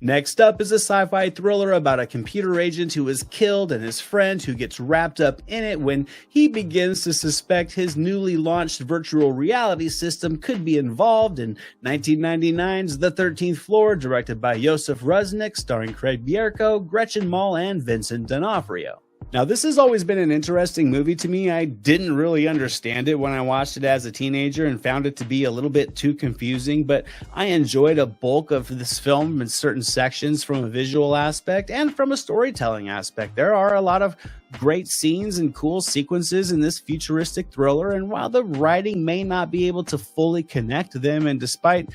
Next up is a sci-fi thriller about a computer agent who is killed and his friend who gets wrapped up in it when he begins to suspect his newly launched virtual reality system could be involved in 1999's The 13th Floor, directed by Joseph Rusnak, starring Craig Bierko, Gretchen Mol, and Vincent D'Onofrio. Now, this has always been an interesting movie to me. I didn't really understand it when I watched it as a teenager and found it to be a little bit too confusing, but I enjoyed a bulk of this film in certain sections from a visual aspect and from a storytelling aspect. There are a lot of great scenes and cool sequences in this futuristic thriller, and while the writing may not be able to fully connect them, and despite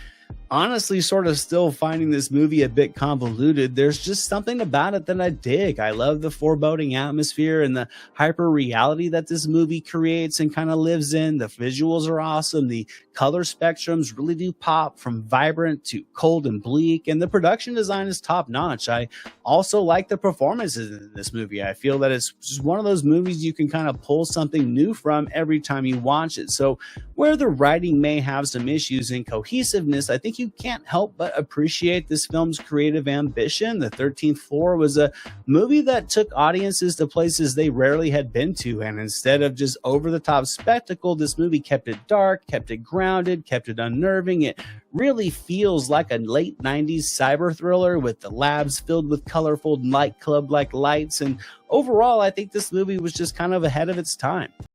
honestly sort of still finding this movie a bit convoluted, there's just something about it that I dig. I love the foreboding atmosphere and the hyper reality that this movie creates and kind of lives in. The visuals are awesome. The color spectrums really do pop from vibrant to cold and bleak, and the production design is top notch. I also like the performances in this movie. I feel that it's just one of those movies you can kind of pull something new from every time you watch it. So where the writing may have some issues in cohesiveness, I think you can't help but appreciate this film's creative ambition. The 13th Floor was a movie that took audiences to places they rarely had been to, and instead of just over-the-top spectacle, this movie kept it dark, kept it grounded, kept it unnerving. It really feels like a late 90s cyber thriller with the labs filled with colorful nightclub-like lights, and overall, I think this movie was just kind of ahead of its time.